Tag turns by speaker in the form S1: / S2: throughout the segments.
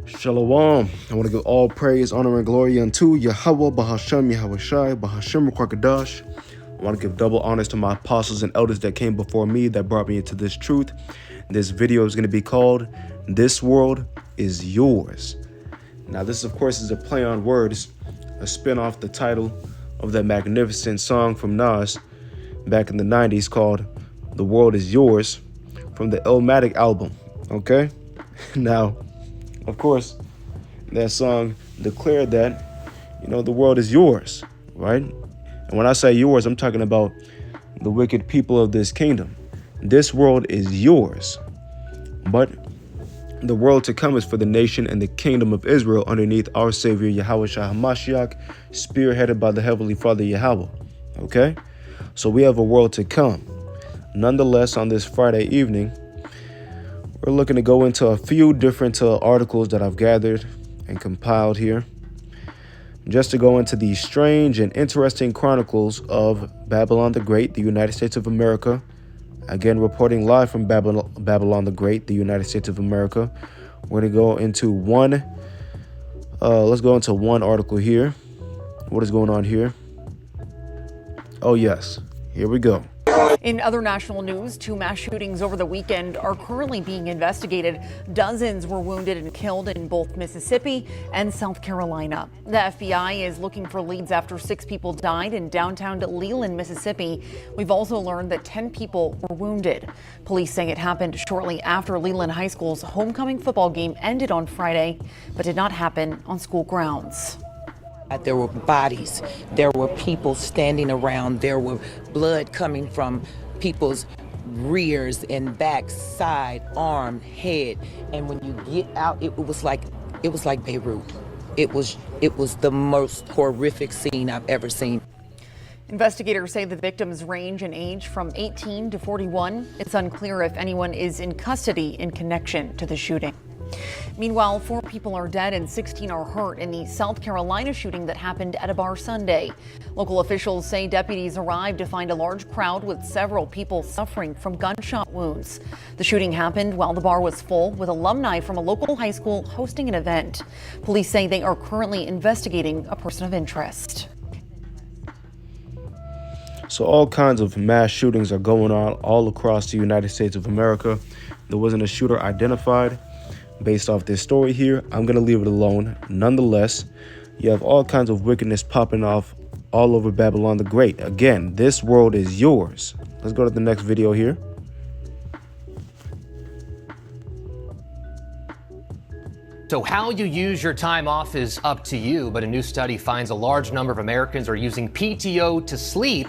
S1: Shalom. I want to give all praise, honor, and glory unto Yahweh, Bahashem, Yahweh Shai, Bahashem, Kwakadash. I want to give double honors to my apostles and elders that came before me that brought me into this truth. This video is going to be called, This World is Yours. Now, this, of course, is a play on words, a spin off the title of that magnificent song from Nas back in the 90s called The World is Yours from the Illmatic album, okay? Now, of course, that song declared that, the world is yours, right? And when I say yours, I'm talking about the wicked people of this kingdom. This world is yours, but the world to come is for the nation and the kingdom of Israel underneath our Savior, Yahweh Shah HaMashiach, spearheaded by the Heavenly Father, Yahweh, okay? So we have a world to come. Nonetheless, on this Friday evening, we're looking to go into a few different articles that I've gathered and compiled here, just to go into these strange and interesting chronicles of Babylon the Great, the United States of America. Again, reporting live from Babylon the Great, the United States of America. We're going to go into let's go into one article here. What is going on here? Oh, yes. Here we go.
S2: In other national news, 2 mass shootings over the weekend are currently being investigated. Dozens were wounded and killed in both Mississippi and South Carolina. The FBI is looking for leads after 6 people died in downtown Leland, Mississippi. We've also learned that 10 people were wounded. Police say it happened shortly after Leland High School's homecoming football game ended on Friday, but did not happen on school grounds.
S3: There were bodies, there were people standing around, there were blood coming from people's rears and back, side, arm, head. And when you get out, it was like Beirut. It was the most horrific scene I've ever seen.
S2: Investigators say the victims range in age from 18 to 41. It's unclear if anyone is in custody in connection to the shooting. Meanwhile, 4 people are dead and 16 are hurt in the South Carolina shooting that happened at a bar Sunday. Local officials say deputies arrived to find a large crowd with several people suffering from gunshot wounds. The shooting happened while the bar was full, with alumni from a local high school hosting an event. Police say they are currently investigating a person of interest.
S1: So all kinds of mass shootings are going on all across the United States of America. There wasn't a shooter identified. Based off this story here, I'm going to leave it alone. Nonetheless, you have all kinds of wickedness popping off all over Babylon the Great. Again, this world is yours. Let's go to the next video here.
S4: So how you use your time off is up to you, but a new study finds a large number of Americans are using PTO to sleep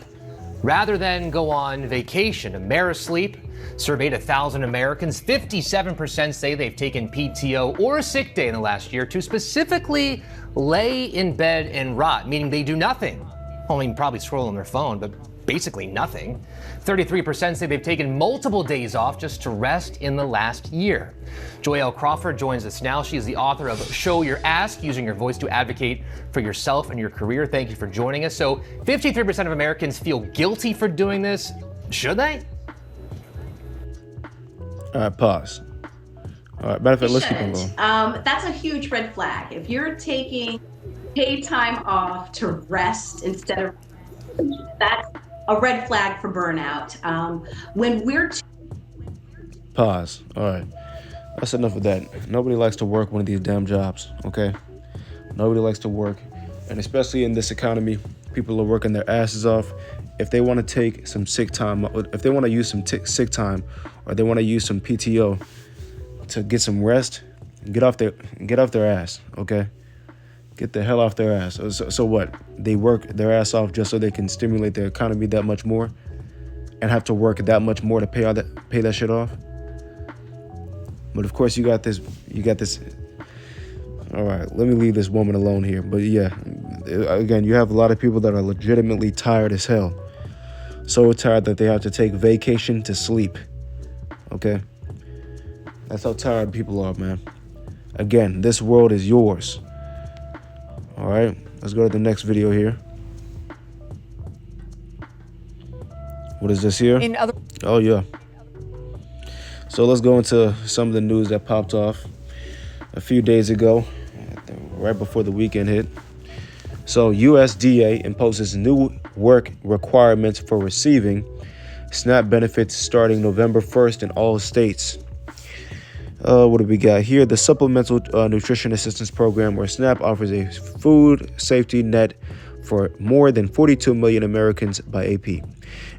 S4: rather than go on vacation. AmeriSleep surveyed 1,000 Americans. 57% say they've taken PTO or a sick day in the last year to specifically lay in bed and rot, meaning they do nothing. Only probably scroll on their phone, but basically nothing. 33% say they've taken multiple days off just to rest in the last year. Joelle Crawford joins us now. She is the author of Show Your Ask, using your voice to advocate for yourself and your career. Thank you for joining us. So 53% of Americans feel guilty for doing this. Should they?
S1: All right, pause. All right, matter of fact, let's keep on going.
S5: That's a huge red flag. If you're taking paid time off to rest instead of, that's a red flag for burnout. When we're
S1: Pause. All right, that's enough of that. Nobody likes to work one of these damn jobs, okay? Nobody likes to work, and especially in this economy, people are working their asses off. If they want to take some sick time, if they want to use some sick time, or they want to use some PTO to get some rest, get off their ass, okay? Get the hell off their ass. So what? They work their ass off just so they can stimulate the economy that much more, and have to work that much more to pay that shit off. But of course, you got this. All right, let me leave this woman alone here. But yeah, again, you have a lot of people that are legitimately tired as hell. So tired that they have to take vacation to sleep. Okay? That's how tired people are, man. Again, this world is yours. All right, let's go to the next video here. What is this here? Oh, yeah. So let's go into some of the news that popped off. a few days ago, right before the weekend hit. So USDA imposes new work requirements for receiving SNAP benefits starting November 1st in all states. What do we got here? The Supplemental Nutrition Assistance Program, or SNAP, offers a food safety net for more than 42 million Americans by AP.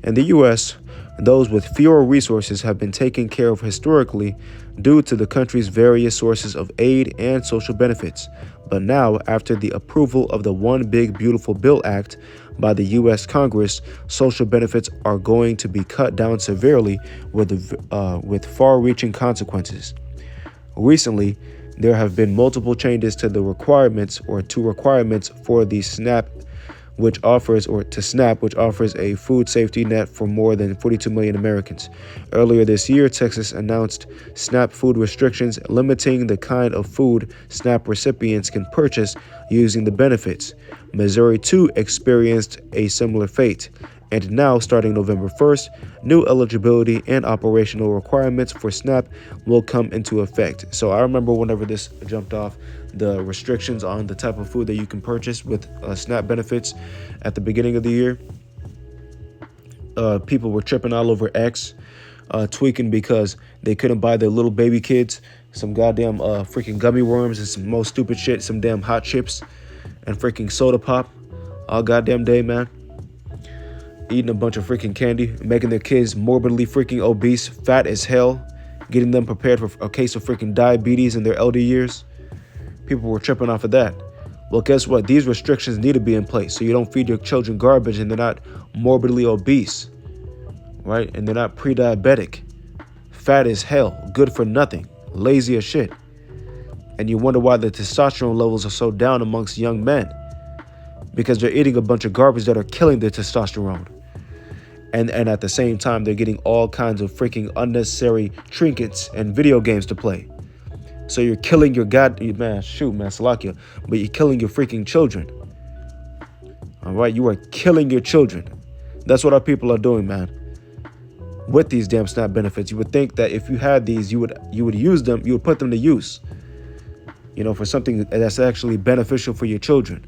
S1: In the U.S., those with fewer resources have been taken care of historically due to the country's various sources of aid and social benefits. But now, after the approval of the One Big Beautiful Bill Act by the U.S. Congress, social benefits are going to be cut down severely with far-reaching consequences. Recently, there have been multiple changes to the requirements for the SNAP, which offers a food safety net for more than 42 million Americans. Earlier this year, Texas announced SNAP food restrictions limiting the kind of food SNAP recipients can purchase using the benefits. Missouri, too, experienced a similar fate. And now, starting November 1st, new eligibility and operational requirements for SNAP will come into effect. So I remember whenever this jumped off, the restrictions on the type of food that you can purchase with SNAP benefits at the beginning of the year. People were tripping all over X, tweaking because they couldn't buy their little baby kids some goddamn freaking gummy worms and some most stupid shit, some damn hot chips and freaking soda pop all goddamn day, man. Eating a bunch of freaking candy, making their kids morbidly freaking obese, fat as hell, getting them prepared for a case of freaking diabetes in their elder years. People were tripping off of that. Well, guess what? These restrictions need to be in place so you don't feed your children garbage and they're not morbidly obese, right? And they're not pre-diabetic, fat as hell, good for nothing, lazy as shit. And you wonder why the testosterone levels are so down amongst young men, because they're eating a bunch of garbage that are killing their testosterone. And at the same time, they're getting all kinds of freaking unnecessary trinkets and video games to play. So you're killing your Salakia, but you're killing your freaking children. All right, you are killing your children. That's what our people are doing, man. With these damn SNAP benefits, you would think that if you had these, you would use them, you would put them to use. You know, for something that's actually beneficial for your children.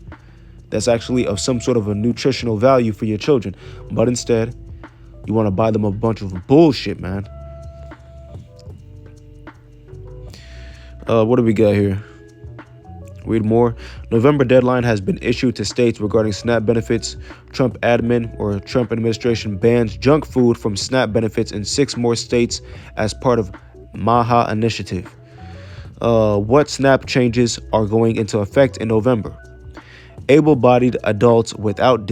S1: That's actually of some sort of a nutritional value for your children. But instead, you want to buy them a bunch of bullshit, man. What do we got here? Read more. November deadline has been issued to states regarding SNAP benefits. Trump administration bans junk food from SNAP benefits in 6 more states as part of MAHA initiative. What SNAP changes are going into effect in November? Able-bodied adults without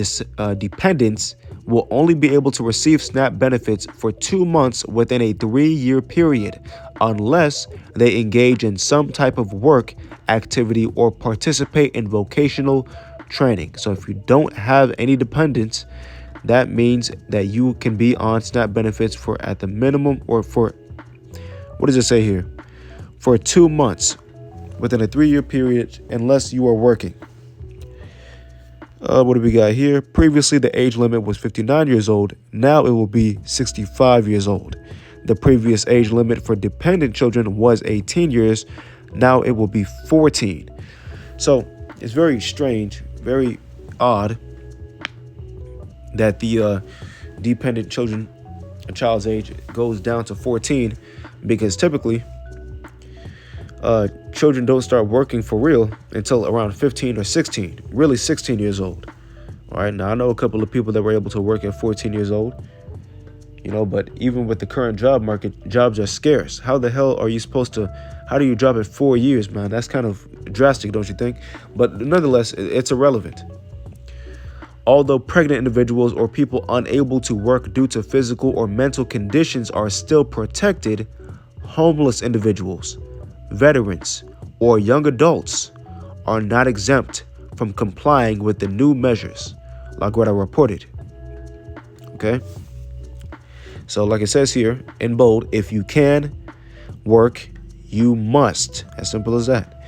S1: dependents will only be able to receive SNAP benefits for 2 months within a 3-year period, unless they engage in some type of work activity or participate in vocational training. So if you don't have any dependents, that means that you can be on SNAP benefits for at the minimum, or for, what does it say here? For 2 months within a 3-year period, unless you are working. What do we got here? Previously, the age limit was 59 years old. Now it will be 65 years old. The previous age limit for dependent children was 18 years. Now it will be 14. So it's very strange, very odd that the dependent child's age goes down to 14, because typically children don't start working for real until around 15 or 16, really 16 years old. All right, now I know a couple of people that were able to work at 14 years old, you know, but even with the current job market, jobs are scarce. How the hell are you supposed to, how do you drop at 4 years, man? That's kind of drastic, don't you think? But nonetheless, it's irrelevant. Although pregnant individuals or people unable to work due to physical or mental conditions are still protected, homeless individuals, veterans, or young adults are not exempt from complying with the new measures, like what I reported. Okay? So like it says here in bold, if you can work, you must. As simple as that.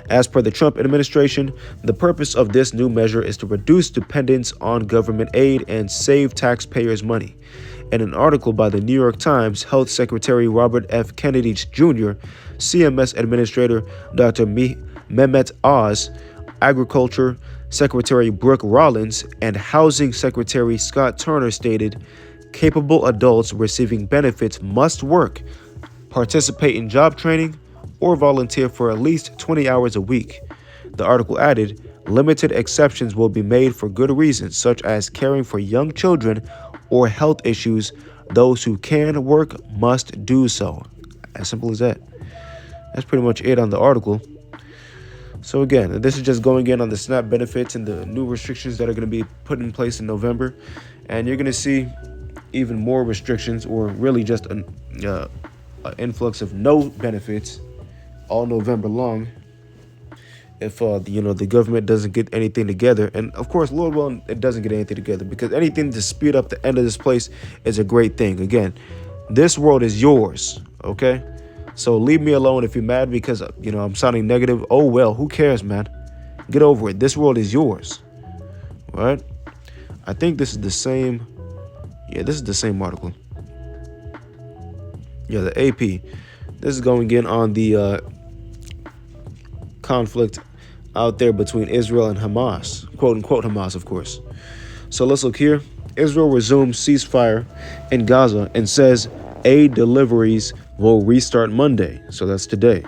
S1: As per the Trump administration, the purpose of this new measure is to reduce dependence on government aid and save taxpayers' money. In an article by the New York Times, Health Secretary Robert F. Kennedy Jr., CMS Administrator Dr. Mehmet Oz, Agriculture Secretary Brooke Rollins, and Housing Secretary Scott Turner stated, capable adults receiving benefits must work, participate in job training, or volunteer for at least 20 hours a week. The article added, limited exceptions will be made for good reasons, such as caring for young children or health issues. Those who can work must do so. As simple as that. That's pretty much it on the article. So again, this is just going in on the SNAP benefits and the new restrictions that are going to be put in place in November. And you're going to see even more restrictions, or really just an influx of no benefits all November long, if the government doesn't get anything together. And of course, Lord willing, it doesn't get anything together, because anything to speed up the end of this place is a great thing. Again, this world is yours, okay? So leave me alone if you're mad because I'm sounding negative. Oh well, who cares, man? Get over it. This world is yours. All right? I think this is the same. Yeah, this is the same article. Yeah, the AP. This is going in on the conflict out there between Israel and Hamas, quote unquote Hamas, of course. So let's look here. Israel resumes ceasefire in Gaza and says aid deliveries will restart Monday. So that's today.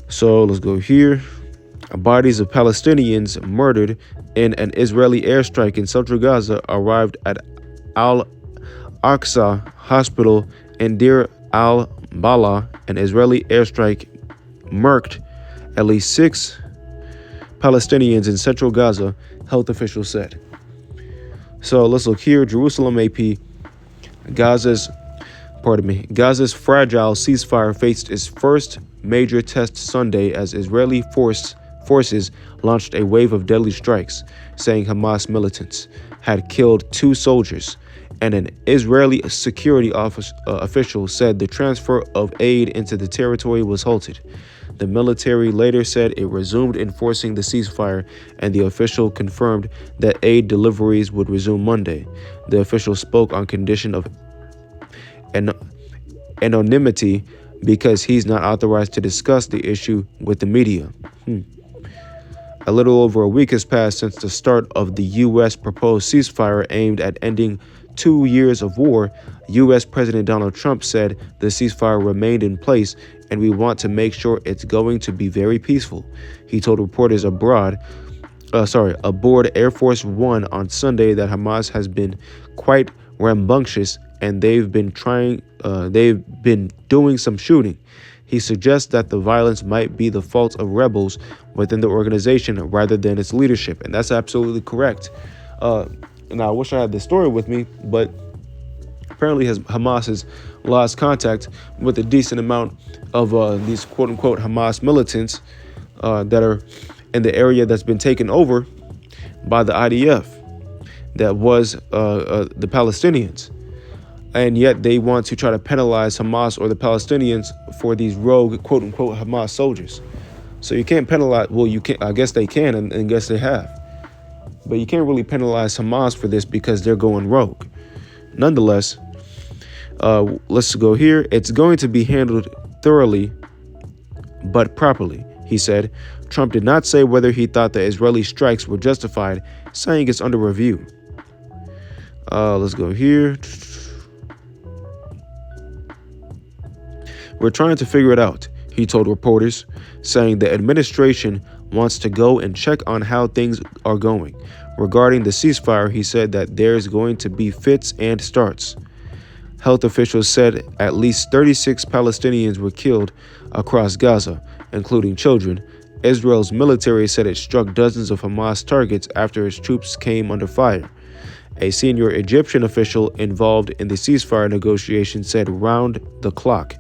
S1: So let's go here. Bodies of Palestinians murdered in an Israeli airstrike in central Gaza arrived at Al-Aqsa Hospital in Deir al-Balah. An Israeli airstrike murked at least 6 Palestinians in central Gaza, health officials said. So let's look here. Jerusalem AP. Gaza's fragile ceasefire faced its first major test Sunday as Israeli forces launched a wave of deadly strikes, saying Hamas militants had killed 2 soldiers, and an Israeli security official said the transfer of aid into the territory was halted. The military later said it resumed enforcing the ceasefire, and the official confirmed that aid deliveries would resume Monday. The official spoke on condition of anonymity because he's not authorized to discuss the issue with the media. A little over a week has passed since the start of the U.S. proposed ceasefire aimed at ending 2 years of war. U.S. President Donald Trump said the ceasefire remained in place and we want to make sure it's going to be very peaceful. He told reporters aboard Air Force One on Sunday that Hamas has been quite rambunctious and they've been doing some shooting. He suggests that the violence might be the fault of rebels within the organization rather than its leadership, and that's absolutely correct. And I wish I had this story with me, but apparently Hamas has lost contact with a decent amount of these quote-unquote Hamas militants that are in the area that's been taken over by the IDF, that was the Palestinians. And yet they want to try to penalize Hamas or the Palestinians for these rogue quote-unquote Hamas soldiers. So you can't penalize, well, you can, I guess they can, and I guess they have. But you can't really penalize Hamas for this because they're going rogue. Nonetheless, let's go here. It's going to be handled thoroughly, but properly, he said. Trump did not say whether he thought the Israeli strikes were justified, saying it's under review. Let's go here. We're trying to figure it out, he told reporters, saying the administration wants to go and check on how things are going. Regarding the ceasefire, he said that there's going to be fits and starts. Health officials said at least 36 Palestinians were killed across Gaza, including children. Israel's military said it struck dozens of Hamas targets after its troops came under fire. A senior Egyptian official involved in the ceasefire negotiations said round the clock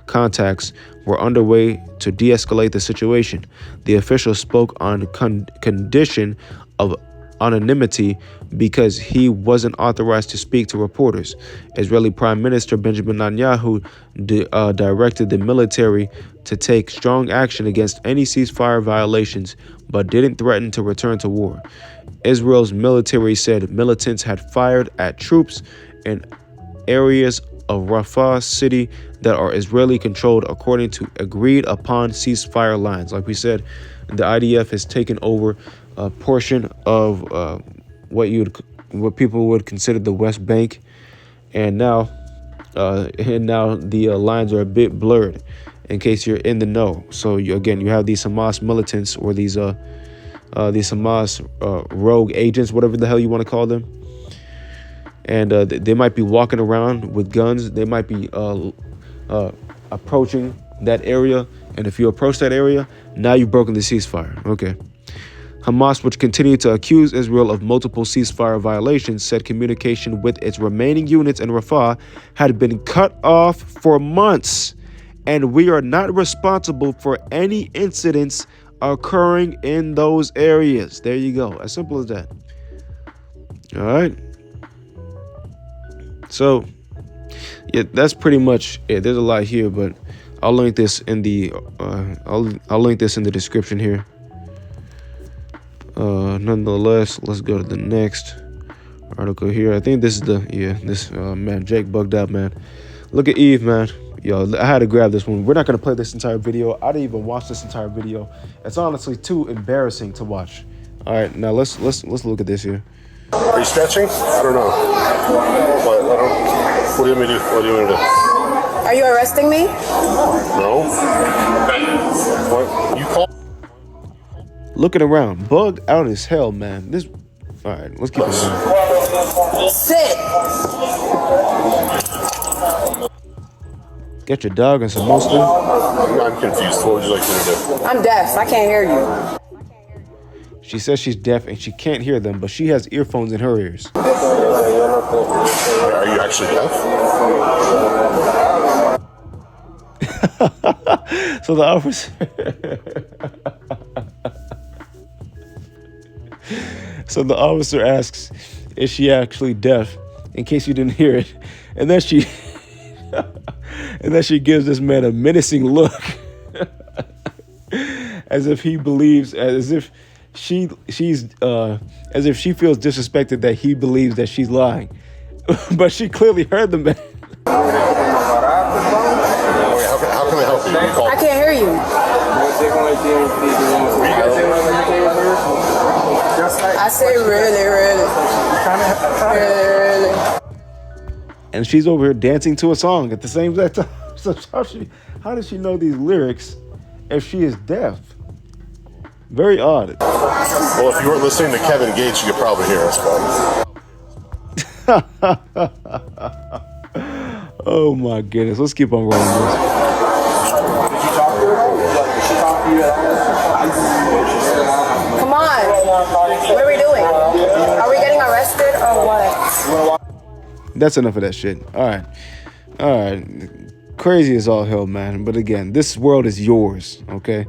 S1: contacts were underway to de-escalate the situation. The official spoke on condition of anonymity because he wasn't authorized to speak to reporters. Israeli Prime Minister Benjamin Netanyahu directed the military to take strong action against any ceasefire violations, but didn't threaten to return to war. Israel's military said militants had fired at troops in areas of Rafah city that are Israeli controlled according to agreed upon ceasefire lines. Like we said, the IDF has taken over a portion of what people would consider the West Bank, and now the lines are a bit blurred. In case you're in the know, so you have these Hamas militants or these Hamas rogue agents, whatever the hell you want to call them, and they might be walking around with guns. They might be approaching that area, and if you approach that area, now you've broken the ceasefire. Okay. Hamas, which continued to accuse Israel of multiple ceasefire violations, said communication with its remaining units in Rafah had been cut off for months, and we are not responsible for any incidents occurring in those areas. There you go. As simple as that. All right. So, yeah, that's pretty much it. There's a lot here, but I'll link this in the I'll link this in the description here. Nonetheless, let's go to the next article here. I think this is man, Jake bugged out, man. Look at Eve, man. Yo, I had to grab this one. We're not gonna play this entire video. I didn't even watch this entire video. It's honestly too embarrassing to watch. All right, now let's look at this here.
S6: Are you stretching? I don't know. What do you want me to do? What do you want me to do?
S7: Are you arresting me?
S6: No. What? You call?
S1: Looking around, bugged out as hell, man. This. All right, let's keep it going.
S7: Sit.
S1: Get your dog and some Monster.
S6: I'm confused. What would you like me to do?
S7: I'm deaf. I can't hear you.
S1: She says she's deaf and she can't hear them, but she has earphones in her ears.
S6: Are you actually deaf?
S1: So the officer. So the officer asks, "Is she actually deaf?" In case you didn't hear it, and then she gives this man a menacing look, as if he believes, as if she feels disrespected that he believes that she's lying, but she clearly heard the man.
S6: How can I help you?
S7: I can't hear you. I say really.
S1: And she's over here dancing to a song at the same time. So how does she know these lyrics if she is deaf? Very odd.
S6: Well, if you weren't listening to Kevin Gates, you could probably hear us, but.
S1: Oh my goodness. Let's keep on rolling this.
S6: Did you talk to her? Did she talk to you at all?
S7: Come on. What are we doing? Are we getting arrested or what?
S1: That's enough of that shit. All right. Crazy as all hell, man. But again, this world is yours, okay?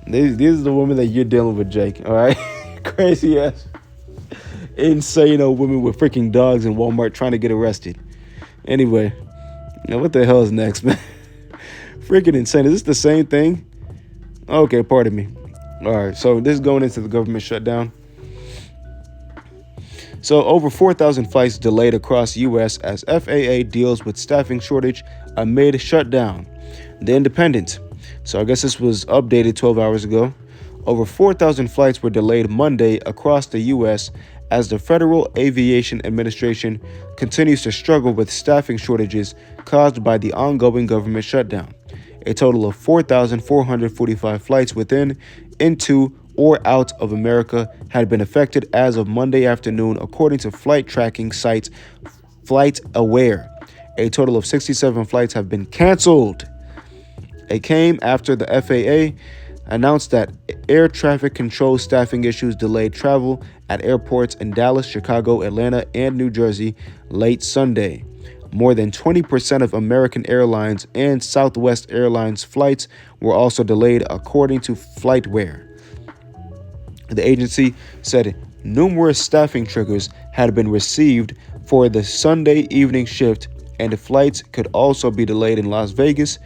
S1: These are the women that you're dealing with, Jake, all right? Crazy ass, insane old women with freaking dogs in Walmart trying to get arrested. Anyway, now what the hell is next, man? Freaking insane. Is this the same thing? Okay, pardon me. All right, so this is going into the government shutdown. So over 4,000 flights delayed across U.S. as FAA deals with staffing shortage amid shutdown. The Independent. So I guess this was updated 12 hours ago. Over 4,000 flights were delayed Monday across the U.S. as the Federal Aviation Administration continues to struggle with staffing shortages caused by the ongoing government shutdown. A total of 4,445 flights within, into, or out of America had been affected as of Monday afternoon, according to flight tracking site FlightAware. A total of 67 flights have been canceled. It came after the FAA announced that air traffic control staffing issues delayed travel at airports in Dallas, Chicago, Atlanta, and New Jersey late Sunday. More than 20% of American Airlines and Southwest Airlines flights were also delayed, according to FlightAware. The agency said numerous staffing triggers had been received for the Sunday evening shift, and flights could also be delayed in Las Vegas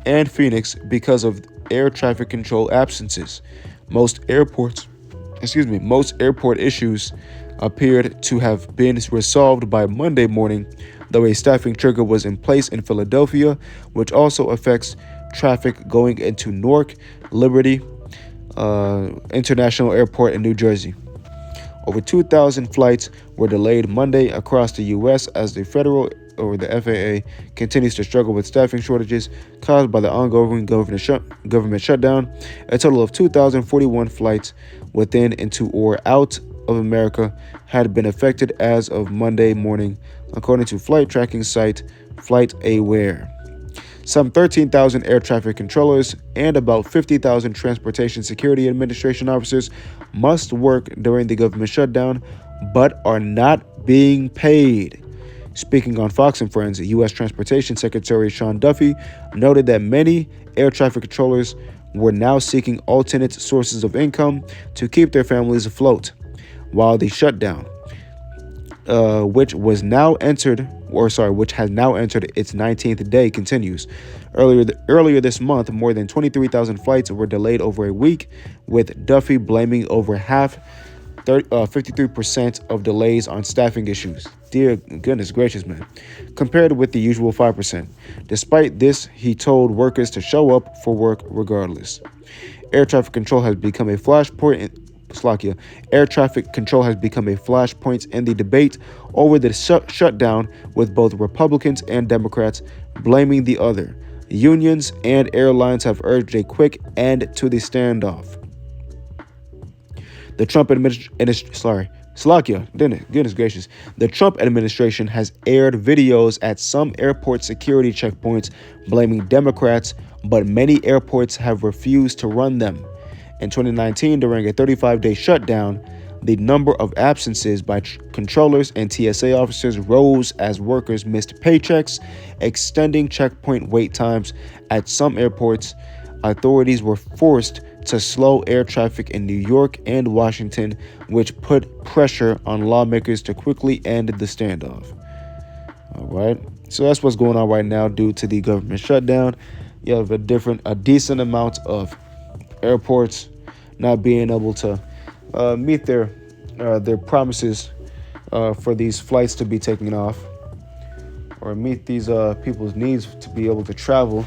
S1: and Phoenix because of air traffic control absences. Most airport issues appeared to have been resolved by Monday morning, though a staffing trigger was in place in Philadelphia, which also affects traffic going into Newark Liberty International Airport in New Jersey. Over 2,000 flights were delayed Monday across the U.S. as the FAA continues to struggle with staffing shortages caused by the ongoing government shutdown. A total of 2,041 flights within, into, or out of America had been affected as of Monday morning, according to flight tracking site FlightAware. Some 13,000 air traffic controllers and about 50,000 Transportation Security Administration officers must work during the government shutdown, but are not being paid. Speaking on Fox and Friends, U.S. Transportation Secretary Sean Duffy noted that many air traffic controllers were now seeking alternate sources of income to keep their families afloat, while the shutdown, which has now entered its 19th day, continues. Earlier this month, more than 23,000 flights were delayed over a week, with Duffy blaming over 53% of delays on staffing issues. Dear goodness gracious, man. Compared with the usual 5%. Despite this, he told workers to show up for work regardless. Air traffic control has become a flashpoint in the debate over the shutdown, with both Republicans and Democrats blaming the other. Unions and airlines have urged a quick end to the standoff. The Trump administration has aired videos at some airport security checkpoints blaming Democrats, but many airports have refused to run them. In 2019, during a 35-day shutdown, the number of absences by controllers and TSA officers rose as workers missed paychecks, extending checkpoint wait times at some airports. Authorities were forced to slow air traffic in New York and Washington, which put pressure on lawmakers to quickly end the standoff. All right, so that's what's going on right now due to the government shutdown. You have a decent amount of airports not being able to meet their promises for these flights to be taken off, or meet these people's needs to be able to travel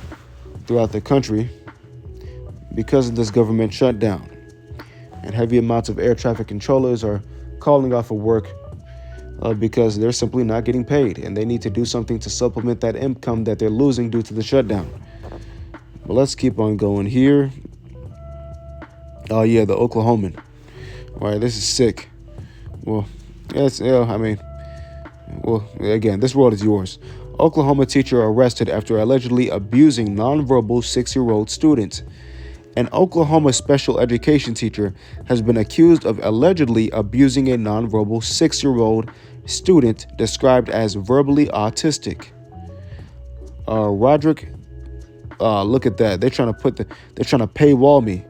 S1: throughout the country because of this government shutdown. And heavy amounts of air traffic controllers are calling off of work because they're simply not getting paid, and they need to do something to supplement that income that they're losing due to the shutdown. But let's keep on going here. Oh yeah, the Oklahoman. All right, this is sick. Well, again, this world is yours. Oklahoma teacher arrested after allegedly abusing nonverbal 6-year-old student. An Oklahoma special education teacher has been accused of allegedly abusing a nonverbal 6-year-old student described as verbally autistic. Roderick, look at that. They're trying to paywall me.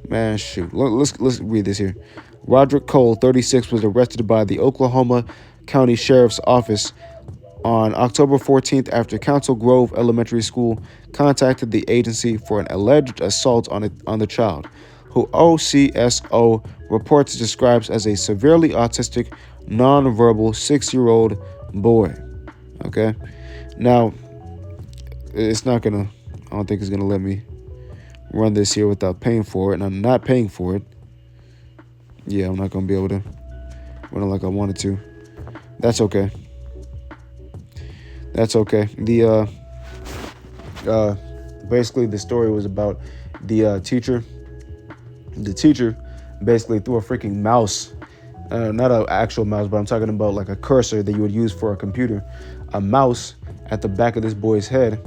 S1: Man, shoot. Let's read this here. Roderick Cole, 36, was arrested by the Oklahoma County Sheriff's Office on October 14th after Council Grove Elementary School contacted the agency for an alleged assault on the child, who OCSO reports describes as a severely autistic, nonverbal 6-year-old boy. Okay? Now, I don't think it's gonna let me run this here without paying for it, and I'm not paying for it. Yeah, I'm not gonna be able to run it like I wanted to. That's okay. The basically the story was about the teacher. The teacher basically threw a freaking mouse, not an actual mouse, but I'm talking about like a cursor that you would use for a computer, a mouse at the back of this boy's head,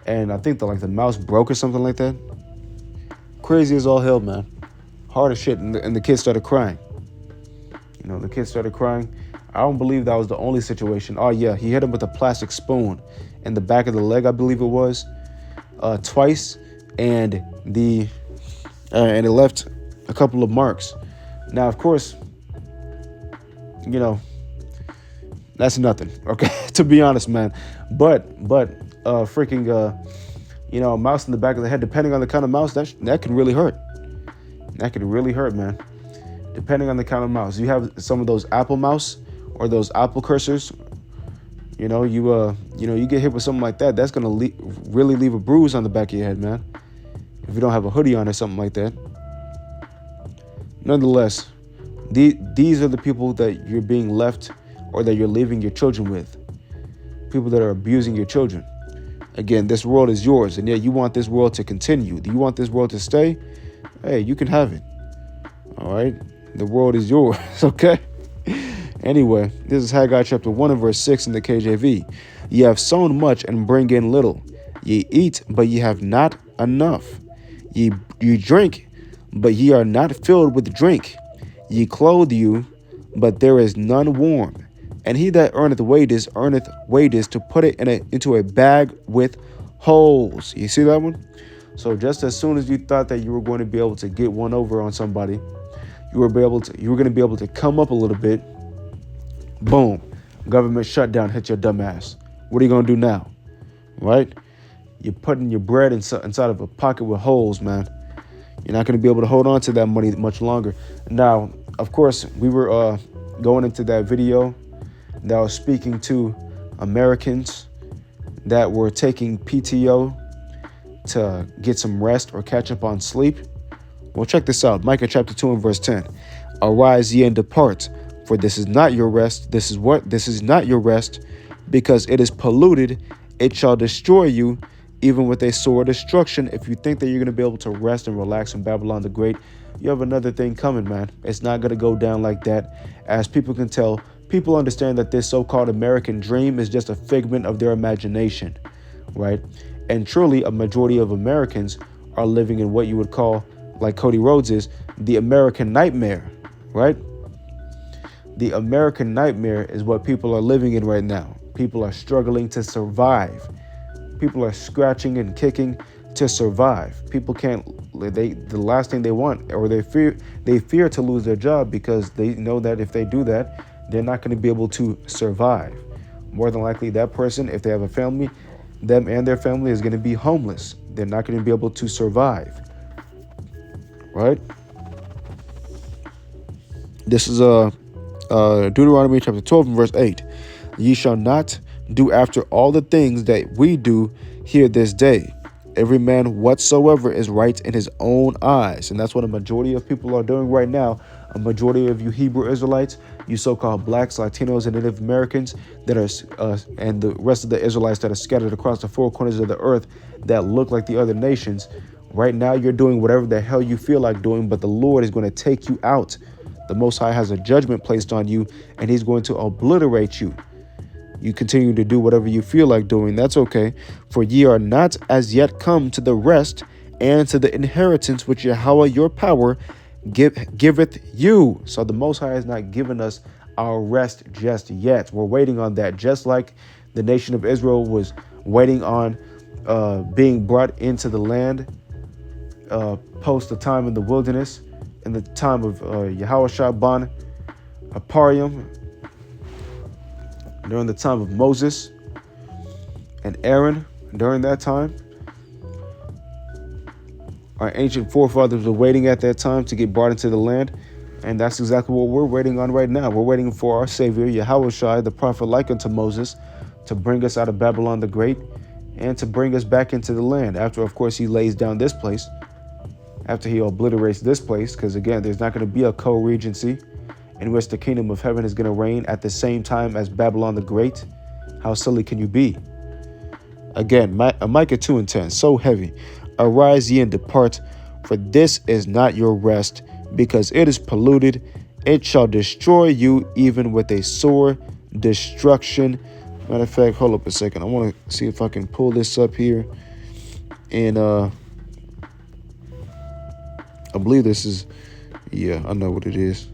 S1: and I think the mouse broke or something like that. Crazy as all hell, man. Hard as shit, and the kid started crying. The kid started crying. I don't believe that was the only situation. Oh yeah, he hit him with a plastic spoon in the back of the leg, I believe it was, twice, and it left a couple of marks Now, of course, that's nothing, okay? To be honest, man. But a mouse in the back of the head, depending on the kind of mouse, that can really hurt. That can really hurt, man. Depending on the kind of mouse. You have some of those Apple mouse or those Apple cursors. You get hit with something like that. That's gonna really leave a bruise on the back of your head, man. If you don't have a hoodie on or something like that. Nonetheless, these are the people that you're being left or that you're leaving your children with. People that are abusing your children. Again, this world is yours, and yet you want this world to continue. Do you want this world to stay? Hey, you can have it. All right? The world is yours, okay? Anyway, this is Haggai chapter 1 and verse 6 in the KJV. Ye have sown much and bring in little. Ye eat, but ye have not enough. Ye drink, but ye are not filled with drink. Ye clothe you, but there is none warm. And he that earneth wages to put it into a bag with holes. You see that one? So just as soon as you thought that you were going to be able to get one over on somebody, you were going to be able to come up a little bit. Boom, government shutdown hit your dumb ass. What are you going to do now? Right? You're putting your bread inside of a pocket with holes, man. You're not going to be able to hold on to that money much longer. Now, of course, we were going into that video that was speaking to Americans that were taking PTO to get some rest or catch up on sleep. Well, check this out. Micah chapter 2 and verse 10. Arise ye and depart, for this is not your rest. This is not your rest, because it is polluted. It shall destroy you, even with a sore destruction. If you think that you're going to be able to rest and relax in Babylon the Great, you have another thing coming, man. It's not going to go down like that. As people can tell, people understand that this so-called American dream is just a figment of their imagination, right? And truly, a majority of Americans are living in what you would call, like Cody Rhodes is, the American nightmare, right? The American nightmare is what people are living in right now. People are struggling to survive. People are scratching and kicking to survive. People can't, the last thing they want, or they fear to lose their job, because they know that if they do that, they're not going to be able to survive. More than likely, that person, if they have a family, them and their family is going to be homeless. They're not going to be able to survive. Right? This is Deuteronomy chapter 12 and verse 8. Ye shall not do after all the things that we do here this day. Every man whatsoever is right in his own eyes. And that's what a majority of people are doing right now. A majority of you Hebrew Israelites, you so-called blacks, Latinos, and Native Americans that are, and the rest of the Israelites that are scattered across the four corners of the earth that look like the other nations. Right now, you're doing whatever the hell you feel like doing, but the Lord is going to take you out. The Most High has a judgment placed on you, and he's going to obliterate you. You continue to do whatever you feel like doing. That's okay. For ye are not as yet come to the rest and to the inheritance which Yahweh your power giveth you. So the Most High has not given us our rest just yet. We're waiting on that, just like the nation of Israel was waiting on being brought into the land post the time in the wilderness, in the time of Yahushua ben Aparium, during the time of Moses and Aaron. During that time, our ancient forefathers were waiting at that time to get brought into the land. And that's exactly what we're waiting on right now. We're waiting for our Savior, Yahushua, the prophet like unto Moses, to bring us out of Babylon the Great and to bring us back into the land. After, of course, he lays down this place, after he obliterates this place, because again, there's not going to be a co-regency in which the kingdom of heaven is going to reign at the same time as Babylon the Great. How silly can you be? Again, Micah 2 and 10, so heavy. Arise ye and depart, for this is not your rest, because it is polluted. It shall destroy you, even with a sore destruction. Matter of fact, hold up a second. I want to see if I can pull this up here. And I believe this is, yeah, I know what it is.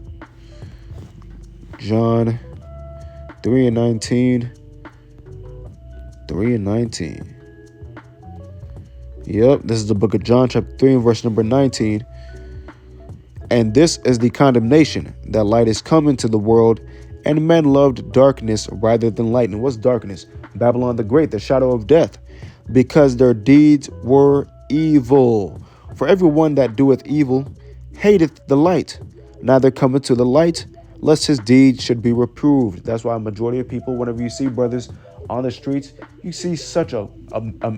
S1: John 3 and 19. 3 and 19. Yep, this is the book of John, chapter 3, and verse number 19. And this is the condemnation, that light is come into the world, and men loved darkness rather than light. And what's darkness? Babylon the Great, the shadow of death, because their deeds were evil. For everyone that doeth evil hateth the light, neither cometh to the light, lest his deeds should be reproved. That's why a majority of people, whenever you see brothers on the streets, you see such an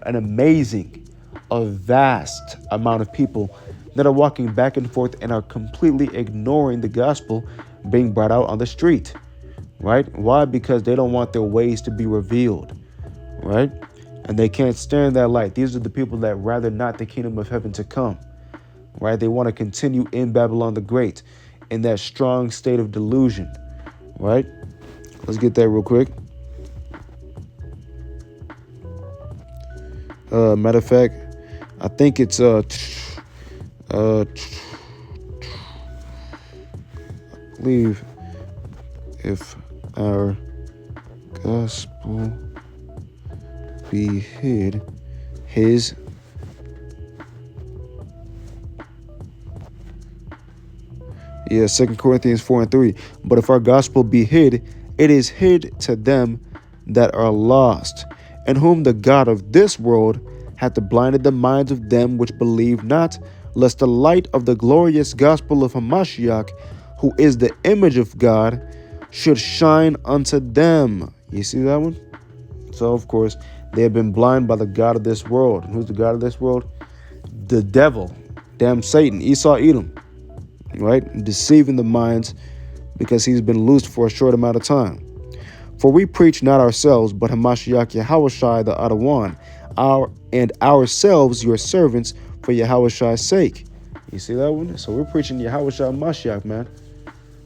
S1: amazing, a vast amount of people that are walking back and forth and are completely ignoring the gospel being brought out on the street, right? Why? Because they don't want their ways to be revealed, right? And they can't stand that light. These are the people that rather not the kingdom of heaven to come, right? They want to continue in Babylon the Great, in that strong state of delusion, right? Let's get that real quick. Matter of fact, I think it's I believe if our gospel be hid, his Yeah, 2 Corinthians 4:3. But if our gospel be hid, it is hid to them that are lost, in whom the God of this world hath blinded the minds of them which believe not, lest the light of the glorious gospel of Hamashiach, who is the image of God, should shine unto them. You see that one? So, of course, they have been blind by the God of this world. And who's the God of this world? The devil. Damn Satan, Esau, Edom. Right? Deceiving the minds because he's been loosed for a short amount of time. For we preach not ourselves, but Hamashiach Yahushai the Adawan, and ourselves your servants for Yahushai's sake. You see that one? So we're preaching Yahushai Mashiach, man.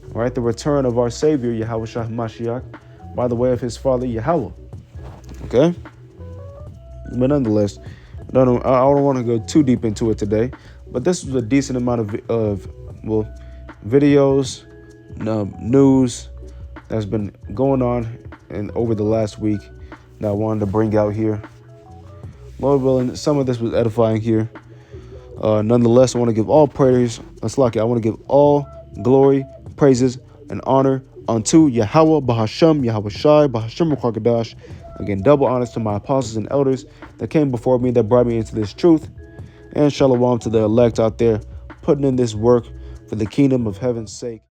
S1: Right? The return of our Savior, Yahushai Mashiach, by the way of his father, Yahweh. Okay? But nonetheless, I don't want to go too deep into it today, but this was a decent amount of videos, news that's been going on and over the last week that I wanted to bring out here. Lord willing, some of this was edifying here. Nonetheless, I want to give all praise. That's lucky. I want to give all glory, praises, and honor unto Yahweh, Bahashem, Yahushai, Bahashem Ruach. Again, double honors to my apostles and elders that came before me, that brought me into this truth. And shalom to the elect out there putting in this work for the kingdom of heaven's sake.